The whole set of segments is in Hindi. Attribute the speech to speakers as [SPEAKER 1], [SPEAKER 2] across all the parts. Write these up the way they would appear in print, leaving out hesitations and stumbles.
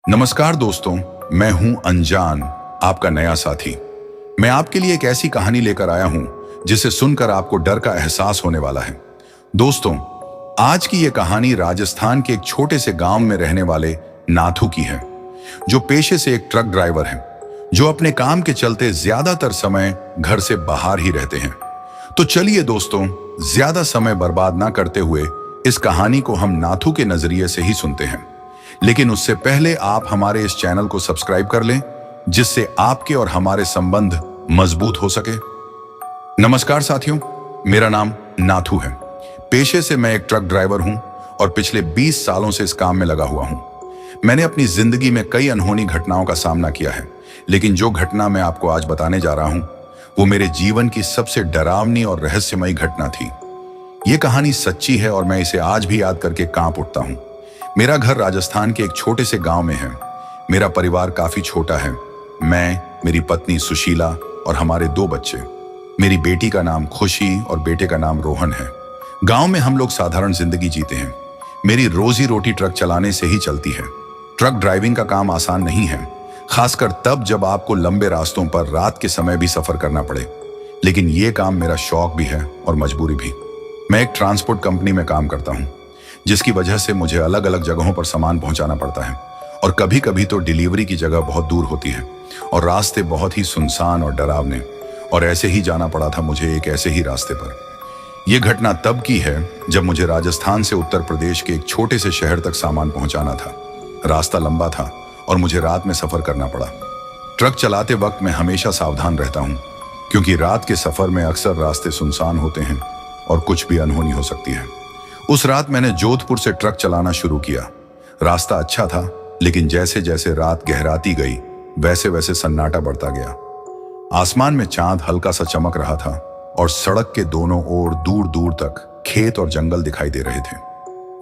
[SPEAKER 1] नमस्कार दोस्तों, मैं हूं अनजान, आपका नया साथी। मैं आपके लिए एक ऐसी कहानी लेकर आया हूं जिसे सुनकर आपको डर का एहसास होने वाला है। दोस्तों, आज की यह कहानी राजस्थान के एक छोटे से गांव में रहने वाले नाथू की है, जो पेशे से एक ट्रक ड्राइवर हैं, जो अपने काम के चलते ज्यादातर समय घर से बाहर ही रहते हैं। तो चलिए दोस्तों, ज्यादा समय बर्बाद ना करते हुए इस कहानी को हम नाथू के नजरिए से ही सुनते हैं। लेकिन उससे पहले आप हमारे इस चैनल को सब्सक्राइब कर लें, जिससे आपके और हमारे संबंध मजबूत हो सके। नमस्कार साथियों, मेरा नाम नाथू है। पेशे से मैं एक ट्रक ड्राइवर हूं और पिछले 20 सालों से इस काम में लगा हुआ हूं। मैंने अपनी जिंदगी में कई अनहोनी घटनाओं का सामना किया है, लेकिन जो घटना मैं आपको आज बताने जा रहा हूं, वो मेरे जीवन की सबसे डरावनी और रहस्यमयी घटना थी। ये कहानी सच्ची है और मैं इसे आज भी याद करके कांप उठता हूं। मेरा घर राजस्थान के एक छोटे से गांव में है। मेरा परिवार काफी छोटा है। मैं, मेरी पत्नी सुशीला और हमारे 2 बच्चे। मेरी बेटी का नाम खुशी और बेटे का नाम रोहन है। गांव में हम लोग साधारण जिंदगी जीते हैं। मेरी रोजी रोटी ट्रक चलाने से ही चलती है। ट्रक ड्राइविंग का काम आसान नहीं है, खासकर तब जब आपको लंबे रास्तों पर रात के समय भी सफर करना पड़े। लेकिन ये काम मेरा शौक भी है और मजबूरी भी। मैं एक ट्रांसपोर्ट कंपनी में काम करता हूँ, जिसकी वजह से मुझे अलग अलग जगहों पर सामान पहुंचाना पड़ता है। और कभी कभी तो डिलीवरी की जगह बहुत दूर होती है और रास्ते बहुत ही सुनसान और डरावने। और ऐसे ही जाना पड़ा था मुझे एक ऐसे ही रास्ते पर। यह घटना तब की है जब मुझे राजस्थान से उत्तर प्रदेश के एक छोटे से शहर तक सामान पहुंचाना था। रास्ता लंबा था और मुझे रात में सफर करना पड़ा। ट्रक चलाते वक्त मैं हमेशा सावधान रहता हूँ, क्योंकि रात के सफर में अक्सर रास्ते सुनसान होते हैं और कुछ भी अनहोनी हो सकती है। उस रात मैंने जोधपुर से ट्रक चलाना शुरू किया। रास्ता अच्छा था, लेकिन जैसे जैसे रात गहराती गई, वैसे वैसे सन्नाटा बढ़ता गया। आसमान में चांद हल्का सा चमक रहा था और सड़क के दोनों ओर दूर दूर तक खेत और जंगल दिखाई दे रहे थे।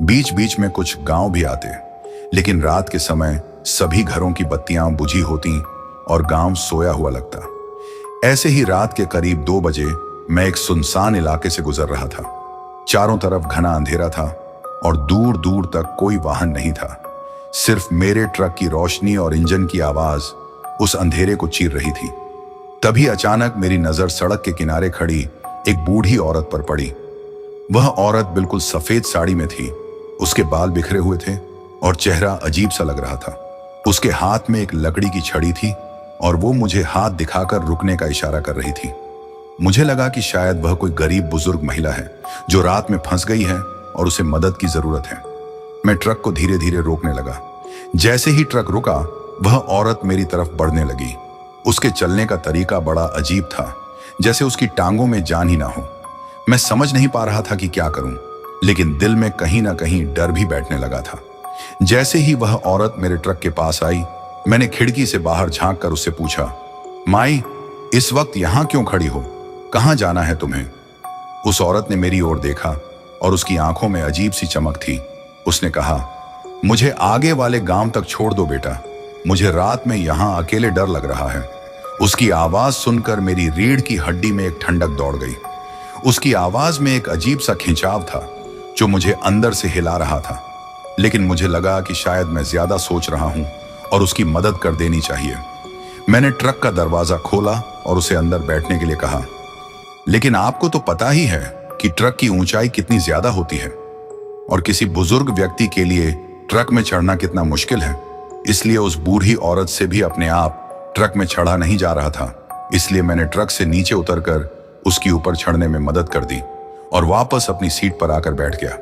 [SPEAKER 1] बीच बीच में कुछ गांव भी आते, लेकिन रात के समय सभी घरों की बत्तियां बुझी होती और गांव सोया हुआ लगता। ऐसे ही रात के करीब 2 बजे मैं एक सुनसान इलाके से गुजर रहा था। चारों तरफ घना अंधेरा था और दूर दूर तक कोई वाहन नहीं था। सिर्फ मेरे ट्रक की रोशनी और इंजन की आवाज उस अंधेरे को चीर रही थी। तभी अचानक मेरी नजर सड़क के किनारे खड़ी एक बूढ़ी औरत पर पड़ी। वह औरत बिल्कुल सफेद साड़ी में थी। उसके बाल बिखरे हुए थे और चेहरा अजीब सा लग रहा था। उसके हाथ में एक लकड़ी की छड़ी थी और वो मुझे हाथ दिखाकर रुकने का इशारा कर रही थी। मुझे लगा कि शायद वह कोई गरीब बुजुर्ग महिला है जो रात में फंस गई है और उसे मदद की जरूरत है। मैं ट्रक को धीरे धीरे रोकने लगा। जैसे ही ट्रक रुका, वह औरत मेरी तरफ बढ़ने लगी। उसके चलने का तरीका बड़ा अजीब था, जैसे उसकी टांगों में जान ही ना हो। मैं समझ नहीं पा रहा था कि क्या करूं, लेकिन दिल में कहीं ना कहीं डर भी बैठने लगा था। जैसे ही वह औरत मेरे ट्रक के पास आई, मैंने खिड़की से बाहर झांक कर उससे पूछा, माई, इस वक्त यहां क्यों खड़ी हो? कहां जाना है तुम्हें? उस औरत ने मेरी ओर देखा और उसकी आंखों में अजीब सी चमक थी। उसने कहा, मुझे आगे वाले गांव तक छोड़ दो बेटा, मुझे रात में यहां अकेले डर लग रहा है। उसकी आवाज सुनकर मेरी रीढ़ की हड्डी में एक ठंडक दौड़ गई। उसकी आवाज में एक अजीब सा खिंचाव था जो मुझे अंदर से हिला रहा था। लेकिन मुझे लगा कि शायद मैं ज्यादा सोच रहा हूं और उसकी मदद कर देनी चाहिए। मैंने ट्रक का दरवाजा खोला और उसे अंदर बैठने के लिए कहा, लेकिन आपको तो पता ही है कि ट्रक की ऊंचाई कितनी ज्यादा होती है और किसी बुजुर्ग व्यक्ति के लिए ट्रक में चढ़ना कितना मुश्किल है। इसलिए उस बूढ़ी औरत से भी अपने आप ट्रक में चढ़ा नहीं जा रहा था। इसलिए मैंने ट्रक से नीचे उतरकर उसकी ऊपर चढ़ने में मदद कर दी और वापस अपनी सीट पर आकर बैठ गया।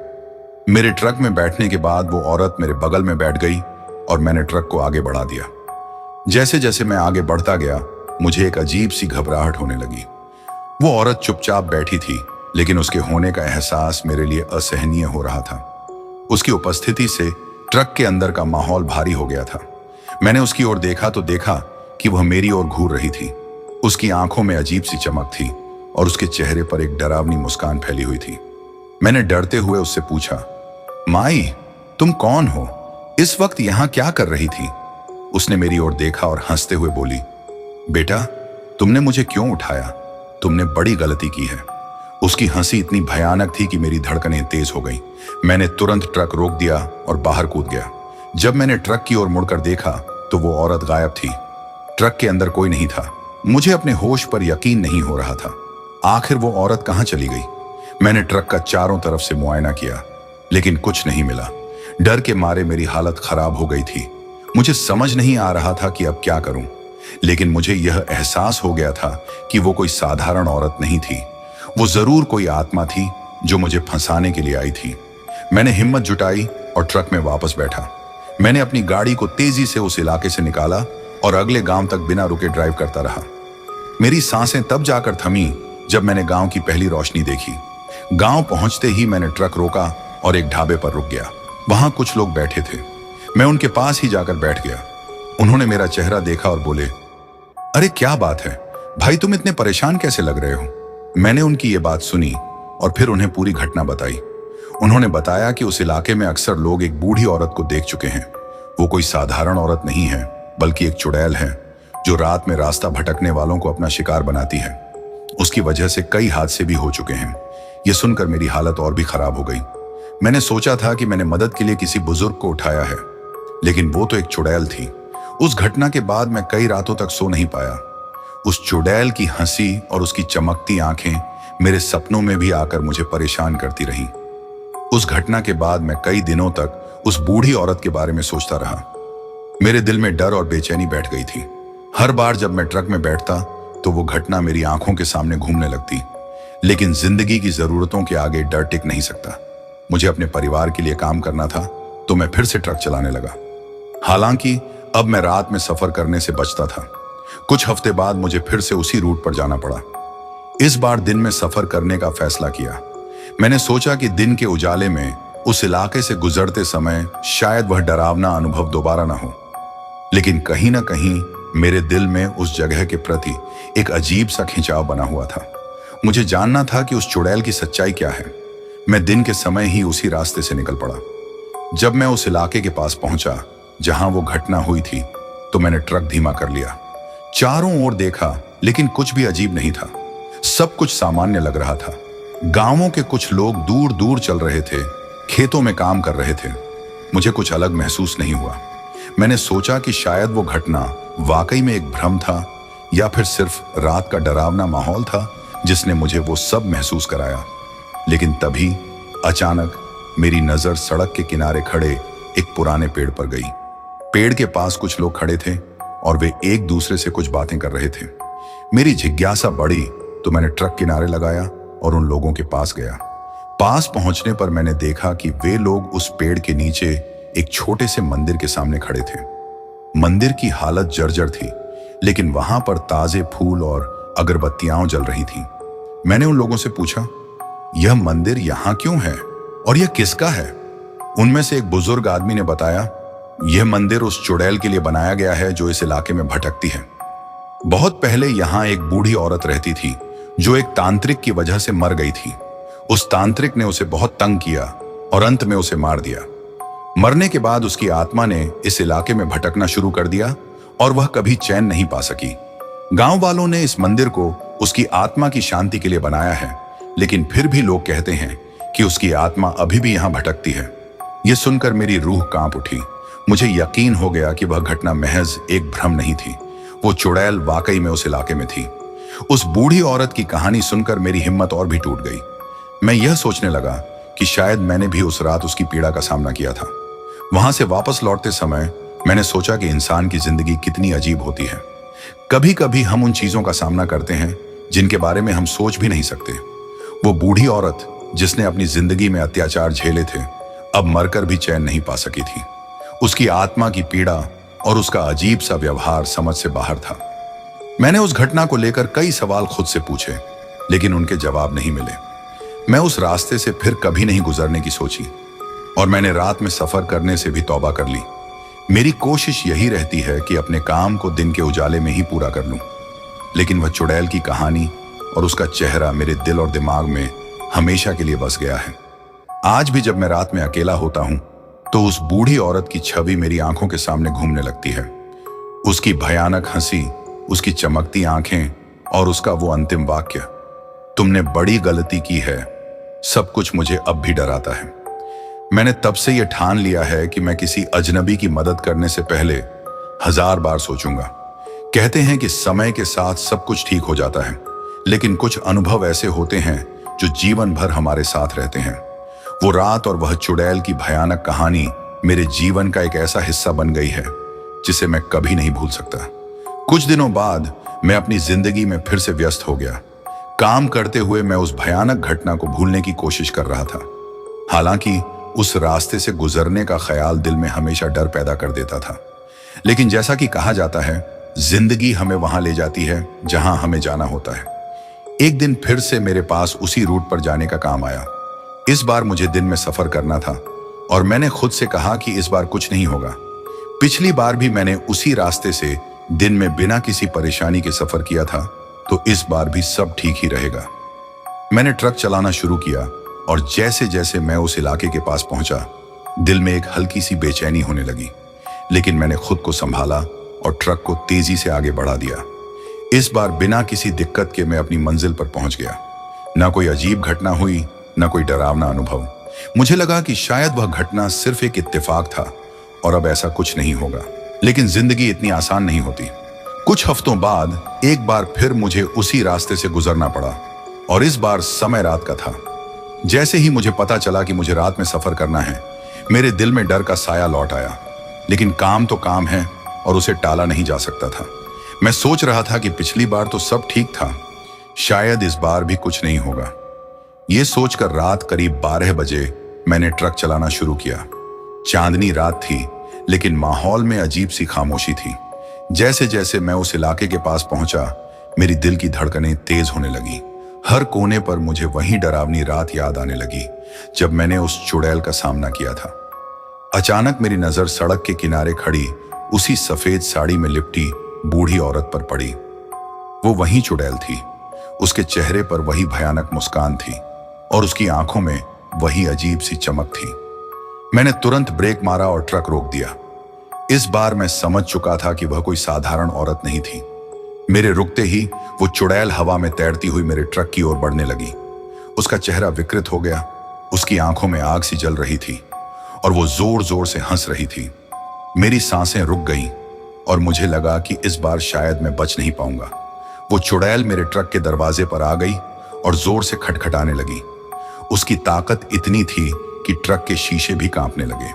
[SPEAKER 1] मेरे ट्रक में बैठने के बाद वो औरत मेरे बगल में बैठ गई और मैंने ट्रक को आगे बढ़ा दिया। जैसे जैसे मैं आगे बढ़ता गया, मुझे एक अजीब सी घबराहट होने लगी। वो औरत चुपचाप बैठी थी, लेकिन उसके होने का एहसास मेरे लिए असहनीय हो रहा था। उसकी उपस्थिति से ट्रक के अंदर का माहौल भारी हो गया था। मैंने उसकी ओर देखा तो देखा कि वह मेरी ओर घूर रही थी। उसकी आंखों में अजीब सी चमक थी और उसके चेहरे पर एक डरावनी मुस्कान फैली हुई थी। मैंने डरते हुए उससे पूछा, माई, तुम कौन हो? इस वक्त यहां क्या कर रही थी? उसने मेरी ओर देखा और हंसते हुए बोली, बेटा, तुमने मुझे क्यों उठाया? तुमने बड़ी गलती की है। उसकी हंसी इतनी भयानक थी कि मेरी धड़कनें तेज हो गईं। मैंने तुरंत ट्रक रोक दिया और बाहर कूद गया। जब मैंने ट्रक की ओर मुड़कर देखा तो वो औरत गायब थी। ट्रक के अंदर कोई नहीं था। मुझे अपने होश पर यकीन नहीं हो रहा था। आखिर वो औरत कहां चली गई? मैंने ट्रक का चारों तरफ से मुआयना किया, लेकिन कुछ नहीं मिला। डर के मारे मेरी हालत खराब हो गई थी। मुझे समझ नहीं आ रहा था कि अब क्या करूं, लेकिन मुझे यह एहसास हो गया था कि वो कोई साधारण औरत नहीं थी। वो जरूर कोई आत्मा थी जो मुझे फंसाने के लिए आई थी। मैंने हिम्मत जुटाई और ट्रक में वापस बैठा। मैंने अपनी गाड़ी को तेजी से उस इलाके से निकाला और अगले गांव तक बिना रुके ड्राइव करता रहा। मेरी सांसें तब जाकर थमी जब मैंने गांव की पहली रोशनी देखी। गांव पहुंचते ही मैंने ट्रक रोका और एक ढाबे पर रुक गया। वहां कुछ लोग बैठे थे। मैं उनके पास ही जाकर बैठ गया। उन्होंने मेरा चेहरा देखा और बोले, अरे क्या बात है भाई, तुम इतने परेशान कैसे लग रहे हो? मैंने उनकी ये बात सुनी और फिर उन्हें पूरी घटना बताई। उन्होंने बताया कि उस इलाके में अक्सर लोग एक बूढ़ी औरत को देख चुके हैं। वो कोई साधारण औरत नहीं है, बल्कि एक चुड़ैल है जो रात में रास्ता भटकने वालों को अपना शिकार बनाती है। उसकी वजह से कई हादसे भी हो चुके हैं। ये सुनकर मेरी हालत और भी खराब हो गई। मैंने सोचा था कि मैंने मदद के लिए किसी बुजुर्ग को उठाया है, लेकिन वो तो एक चुड़ैल थी। उस घटना के बाद मैं कई रातों तक सो नहीं पाया। उस चुड़ैल की हंसी और उसकी चमकती आंखें मेरे सपनों में भी आकर मुझे परेशान करती रहीं। उस घटना के बाद मैं कई दिनों तक उस बूढ़ी औरत के बारे में सोचता रहा। मेरे दिल में डर और बेचैनी बैठ गई थी। हर बार जब मैं ट्रक में बैठता तो वो घटना मेरी आंखों के सामने घूमने लगती। लेकिन जिंदगी की जरूरतों के आगे डर टिक नहीं सकता। मुझे अपने परिवार के लिए काम करना था, तो मैं फिर से ट्रक चलाने लगा। हालांकि अब मैं रात में सफर करने से बचता था। कुछ हफ्ते बाद मुझे फिर से उसी रूट पर जाना पड़ा। इस बार दिन में सफर करने का फैसला किया। मैंने सोचा कि दिन के उजाले में उस इलाके से गुजरते समय शायद वह डरावना अनुभव दोबारा ना हो। लेकिन कहीं ना कहीं मेरे दिल में उस जगह के प्रति एक अजीब सा खिंचाव बना हुआ था। मुझे जानना था कि उस चुड़ैल की सच्चाई क्या है। मैं दिन के समय ही उसी रास्ते से निकल पड़ा। जब मैं उस इलाके के पास पहुंचा जहां वो घटना हुई थी, तो मैंने ट्रक धीमा कर लिया। चारों ओर देखा, लेकिन कुछ भी अजीब नहीं था। सब कुछ सामान्य लग रहा था। गांवों के कुछ लोग दूर दूर चल रहे थे, खेतों में काम कर रहे थे। मुझे कुछ अलग महसूस नहीं हुआ। मैंने सोचा कि शायद वो घटना वाकई में एक भ्रम था, या फिर सिर्फ रात का डरावना माहौल था जिसने मुझे वो सब महसूस कराया। लेकिन तभी अचानक मेरी नजर सड़क के किनारे खड़े एक पुराने पेड़ पर गई। पेड़ के पास कुछ लोग खड़े थे और वे एक दूसरे से कुछ बातें कर रहे थे। मेरी जिज्ञासा बढ़ी तो मैंने ट्रक किनारे लगाया और उन लोगों के पास गया। पास पहुंचने पर मैंने देखा कि वे लोग उस पेड़ के नीचे एक छोटे से मंदिर के सामने खड़े थे। मंदिर की हालत जर्जर थी, लेकिन वहां पर ताजे फूल और अगरबत्तियां जल रही थीं। मैंने उन लोगों से पूछा, यह मंदिर यहां क्यों है और यह किसका है? उनमें से एक बुजुर्ग आदमी ने बताया, यह मंदिर उस चुड़ैल के लिए बनाया गया है जो इस इलाके में भटकती है। बहुत पहले यहां एक बूढ़ी औरत रहती थी जो एक तांत्रिक की वजह से मर गई थी। उस तांत्रिक ने उसे बहुत तंग किया और अंत में उसे मार दिया। मरने के बाद उसकी आत्मा ने इस इलाके में भटकना शुरू कर दिया और वह कभी चैन नहीं पा सकी। गांव वालों ने इस मंदिर को उसकी आत्मा की शांति के लिए बनाया है, लेकिन फिर भी लोग कहते हैं कि उसकी आत्मा अभी भी यहां भटकती है। यह सुनकर मेरी रूह कांप उठी। मुझे यकीन हो गया कि वह घटना महज एक भ्रम नहीं थी। वो चुड़ैल वाकई में उस इलाके में थी। उस बूढ़ी औरत की कहानी सुनकर मेरी हिम्मत और भी टूट गई। मैं यह सोचने लगा कि शायद मैंने भी उस रात उसकी पीड़ा का सामना किया था। वहां से वापस लौटते समय मैंने सोचा कि इंसान की जिंदगी कितनी अजीब होती है। कभी कभी हम उन चीजों का सामना करते हैं जिनके बारे में हम सोच भी नहीं सकते। वो बूढ़ी औरत जिसने अपनी जिंदगी में अत्याचार झेले थे, अब मरकर भी चैन नहीं पा सकी थी। उसकी आत्मा की पीड़ा और उसका अजीब सा व्यवहार समझ से बाहर था। मैंने उस घटना को लेकर कई सवाल खुद से पूछे, लेकिन उनके जवाब नहीं मिले। मैं उस रास्ते से फिर कभी नहीं गुजरने की सोची और मैंने रात में सफर करने से भी तौबा कर ली। मेरी कोशिश यही रहती है कि अपने काम को दिन के उजाले में ही पूरा कर लूं। लेकिन वह चुड़ैल की कहानी और उसका चेहरा मेरे दिल और दिमाग में हमेशा के लिए बस गया है। आज भी जब मैं रात में अकेला होता हूं तो उस बूढ़ी औरत की छवि मेरी आंखों के सामने घूमने लगती है। उसकी भयानक हंसी, उसकी चमकती आंखें और उसका वो अंतिम वाक्य, तुमने बड़ी गलती की है, सब कुछ मुझे अब भी डराता है। मैंने तब से यह ठान लिया है कि मैं किसी अजनबी की मदद करने से पहले 1000 बार सोचूंगा। कहते हैं कि समय के साथ सब कुछ ठीक हो जाता है, लेकिन कुछ अनुभव ऐसे होते हैं जो जीवन भर हमारे साथ रहते हैं। वो रात और वह चुड़ैल की भयानक कहानी मेरे जीवन का एक ऐसा हिस्सा बन गई है जिसे मैं कभी नहीं भूल सकता। कुछ दिनों बाद मैं अपनी जिंदगी में फिर से व्यस्त हो गया। काम करते हुए मैं उस भयानक घटना को भूलने की कोशिश कर रहा था। हालांकि उस रास्ते से गुजरने का ख्याल दिल में हमेशा डर पैदा कर देता था, लेकिन जैसा कि कहा जाता है, जिंदगी हमें वहां ले जाती है जहां हमें जाना होता है। एक दिन फिर से मेरे पास उसी रूट पर जाने का काम आया। इस बार मुझे दिन में सफर करना था और मैंने खुद से कहा कि इस बार कुछ नहीं होगा। पिछली बार भी मैंने उसी रास्ते से दिन में बिना किसी परेशानी के सफर किया था, तो इस बार भी सब ठीक ही रहेगा। मैंने ट्रक चलाना शुरू किया और जैसे जैसे मैं उस इलाके के पास पहुंचा, दिल में एक हल्की सी बेचैनी होने लगी, लेकिन मैंने खुद को संभाला और ट्रक को तेजी से आगे बढ़ा दिया। इस बार बिना किसी दिक्कत के मैं अपनी मंजिल पर पहुंच गया। ना कोई अजीब घटना हुई, ना कोई डरावना अनुभव। मुझे लगा कि शायद वह घटना सिर्फ एक इत्तेफाक था और अब ऐसा कुछ नहीं होगा, लेकिन जिंदगी इतनी आसान नहीं होती। कुछ हफ्तों बाद एक बार फिर मुझे उसी रास्ते से गुजरना पड़ा और इस बार समय रात का था। जैसे ही मुझे पता चला कि मुझे रात में सफर करना है, मेरे दिल में डर का साया लौट आया। लेकिन काम तो काम है और उसे टाला नहीं जा सकता था। मैं सोच रहा था कि पिछली बार तो सब ठीक था, शायद इस बार भी कुछ नहीं होगा। यह सोचकर रात करीब 12 बजे मैंने ट्रक चलाना शुरू किया। चांदनी रात थी, लेकिन माहौल में अजीब सी खामोशी थी। जैसे जैसे मैं उस इलाके के पास पहुंचा, मेरी दिल की धड़कनें तेज होने लगी। हर कोने पर मुझे वही डरावनी रात याद आने लगी जब मैंने उस चुड़ैल का सामना किया था। अचानक मेरी नजर सड़क के किनारे खड़ी उसी सफेद साड़ी में लिपटी बूढ़ी औरत पर पड़ी। वो वही चुड़ैल थी। उसके चेहरे पर वही भयानक मुस्कान थी और उसकी आंखों में वही अजीब सी चमक थी। मैंने तुरंत ब्रेक मारा और ट्रक रोक दिया। इस बार मैं समझ चुका था कि वह कोई साधारण औरत नहीं थी। मेरे रुकते ही वो चुड़ैल हवा में तैरती हुई मेरे ट्रक की ओर बढ़ने लगी। उसका चेहरा विकृत हो गया, उसकी आंखों में आग सी जल रही थी और वो जोर जोर से हंस रही थी। मेरी सांसें रुक गईं और मुझे लगा कि इस बार शायद मैं बच नहीं पाऊंगा। वो चुड़ैल मेरे ट्रक के दरवाजे पर आ गई और जोर से खटखटाने लगी। उसकी ताकत इतनी थी कि ट्रक के शीशे भी कांपने लगे।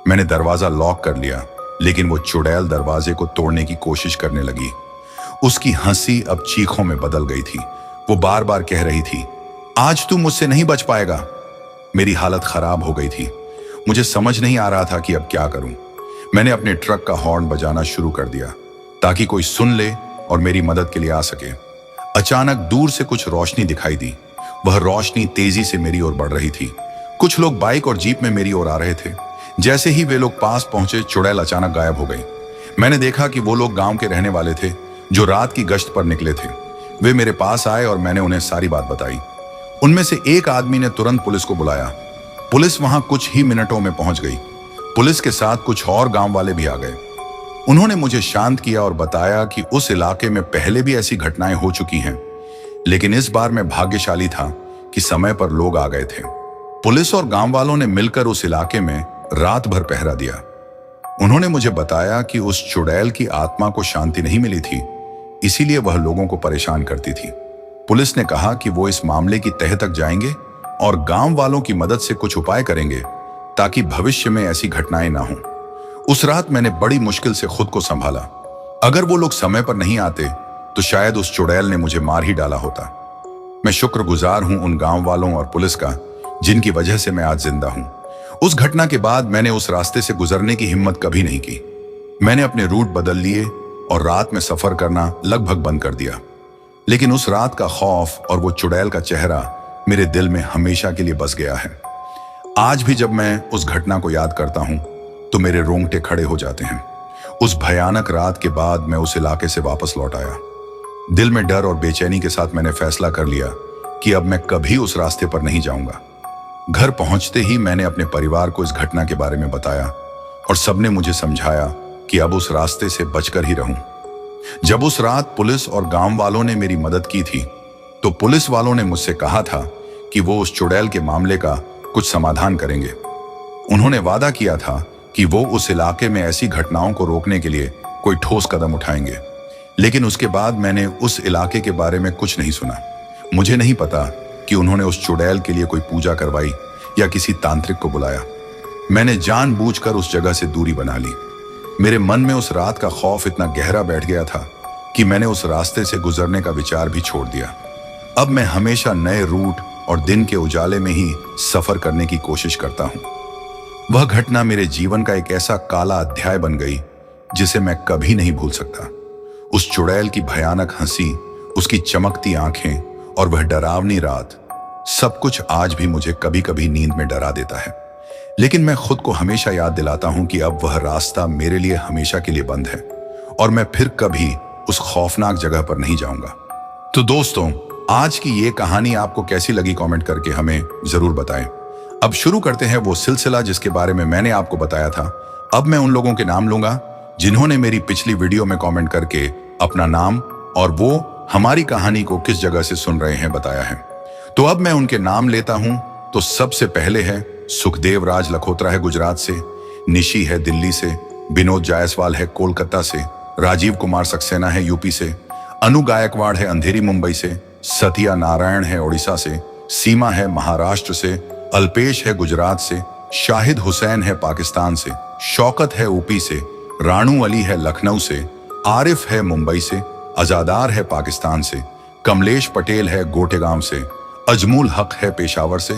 [SPEAKER 1] मैंने दरवाजा लॉक कर लिया, लेकिन वो चुड़ैल दरवाजे को तोड़ने की कोशिश करने लगी। उसकी हंसी अब चीखों में बदल गई थी। वो बार बार कह रही थी, आज तू मुझसे नहीं बच पाएगा। मेरी हालत खराब हो गई थी। मुझे समझ नहीं आ रहा था कि अब क्या करूं। मैंने अपने ट्रक का हॉर्न बजाना शुरू कर दिया ताकि कोई सुन ले और मेरी मदद के लिए आ सके। अचानक दूर से कुछ रोशनी दिखाई दी। वह रोशनी तेजी से मेरी ओर बढ़ रही थी। कुछ लोग बाइक और जीप में मेरी ओर आ रहे थे। जैसे ही वे लोग पास पहुंचे, चुड़ैल अचानक गायब हो गई। मैंने देखा कि वो लोग गांव के रहने वाले थे जो रात की गश्त पर निकले थे। वे मेरे पास आए और मैंने उन्हें सारी बात बताई। उनमें से एक आदमी ने तुरंत पुलिस को बुलाया। पुलिस वहां कुछ ही मिनटों में पहुंच गई। पुलिस के साथ कुछ और गांव वाले भी आ गए। उन्होंने मुझे शांत किया और बताया कि उस इलाके में पहले भी ऐसी घटनाएं हो चुकी हैं, लेकिन इस बार मैं भाग्यशाली था कि समय पर लोग आ गए थे। पुलिस और गांव वालों ने मिलकर उस इलाके में रात भर पहरा दिया। उन्होंने मुझे बताया कि उस चुड़ैल की आत्मा को शांति नहीं मिली थी, इसीलिए वह लोगों को परेशान करती थी। पुलिस ने कहा कि वो इस मामले की तह तक जाएंगे और गांव वालों की मदद से कुछ उपाय करेंगे ताकि भविष्य में ऐसी घटनाएं ना हों। उस रात मैंने बड़ी मुश्किल से खुद को संभाला। अगर वो लोग समय पर नहीं आते तो शायद उस चुड़ैल ने मुझे मार ही डाला होता। मैं शुक्रगुजार हूं उन गांव वालों और पुलिस का जिनकी वजह से मैं आज जिंदा हूं। उस घटना के बाद मैंने उस रास्ते से गुजरने की हिम्मत कभी नहीं की। मैंने अपने रूट बदल लिए और रात में सफर करना लगभग बंद कर दिया। लेकिन उस रात का खौफ और वो चुड़ैल का चेहरा मेरे दिल में हमेशा के लिए बस गया है। आज भी जब मैं उस घटना को याद करता हूं तो मेरे रोंगटे खड़े हो जाते हैं। उस भयानक रात के बाद मैं उस इलाके से वापस लौट आया। दिल में डर और बेचैनी के साथ मैंने फैसला कर लिया कि अब मैं कभी उस रास्ते पर नहीं जाऊंगा। घर पहुंचते ही मैंने अपने परिवार को इस घटना के बारे में बताया और सबने मुझे समझाया कि अब उस रास्ते से बचकर ही रहूं। जब उस रात पुलिस और गांव वालों ने मेरी मदद की थी तो पुलिस वालों ने मुझसे कहा था कि वो उस चुड़ैल के मामले का कुछ समाधान करेंगे। उन्होंने वादा किया था कि वो उस इलाके में ऐसी घटनाओं को रोकने के लिए कोई ठोस कदम उठाएंगे। लेकिन उसके बाद मैंने उस इलाके के बारे में कुछ नहीं सुना। मुझे नहीं पता कि उन्होंने उस चुड़ैल के लिए कोई पूजा करवाई या किसी तांत्रिक को बुलाया। मैंने जानबूझकर उस जगह से दूरी बना ली। मेरे मन में उस रात का खौफ इतना गहरा बैठ गया था कि मैंने उस रास्ते से गुजरने का विचार भी छोड़ दिया। अब मैं हमेशा नए रूट और दिन के उजाले में ही सफर करने की कोशिश करता हूं। वह घटना मेरे जीवन का एक ऐसा काला अध्याय बन गई जिसे मैं कभी नहीं भूल सकता। उस चुड़ैल की भयानक हंसी, उसकी चमकती आंखें और वह डरावनी रात, सब कुछ आज भी मुझे कभी कभी नींद में डरा देता है। लेकिन मैं खुद को हमेशा याद दिलाता हूं कि अब वह रास्ता मेरे लिए हमेशा के लिए बंद है और मैं फिर कभी उस खौफनाक जगह पर नहीं जाऊंगा। तो दोस्तों, आज की ये कहानी आपको कैसी लगी कमेंट करके हमें जरूर बताएं। अब शुरू करते हैं वो सिलसिला जिसके बारे में मैंने आपको बताया था। अब मैं उन लोगों के नाम लूंगा जिन्होंने मेरी पिछली वीडियो में कमेंट करके अपना नाम और वो हमारी कहानी को किस जगह से सुन रहे हैं बताया है। तो अब मैं उनके नाम लेता हूं। तो सबसे पहले है सुखदेव राज लखोत्रा है गुजरात से, निशी है दिल्ली से, विनोद जायसवाल है कोलकाता से, राजीव कुमार सक्सेना है यूपी से, अनु गायकवाड़ है अंधेरी मुंबई से, सतिया नारायण है ओडिशा से, सीमा है महाराष्ट्र से, अल्पेश है गुजरात से, शाहिद हुसैन है पाकिस्तान से, शौकत है यूपी से, रानू अली है लखनऊ से, आरिफ है मुंबई से, अजादार है पाकिस्तान से, कमलेश पटेल है गोटेगांव से, अजमुल हक है पेशावर से,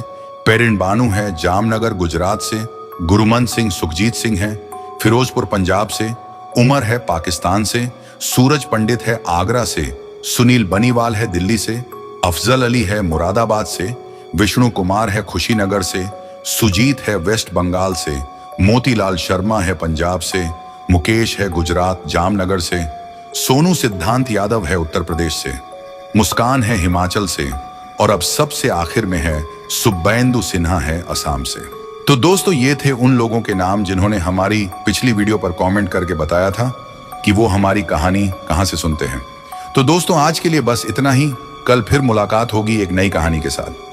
[SPEAKER 1] पेरिन बानू है जामनगर गुजरात से, गुरुमन सिंह सुखजीत सिंह है फिरोजपुर पंजाब से, उमर है पाकिस्तान से, सूरज पंडित है आगरा से, सुनील बनीवाल है दिल्ली से, अफजल अली है मुरादाबाद से, विष्णु कुमार है खुशीनगर से, सुजीत है वेस्ट बंगाल से, मोतीलाल शर्मा है पंजाब से, मुकेश है गुजरात जामनगर से, सोनू सिद्धांत यादव है उत्तर प्रदेश से, मुस्कान है हिमाचल से और अब सबसे आखिर में है सुब्बेंदु सिन्हा है असम से। तो दोस्तों, ये थे उन लोगों के नाम जिन्होंने हमारी पिछली वीडियो पर कमेंट करके बताया था कि वो हमारी कहानी कहां से सुनते हैं। तो दोस्तों, आज के लिए बस इतना ही। कल फिर मुलाकात होगी एक नई कहानी के साथ।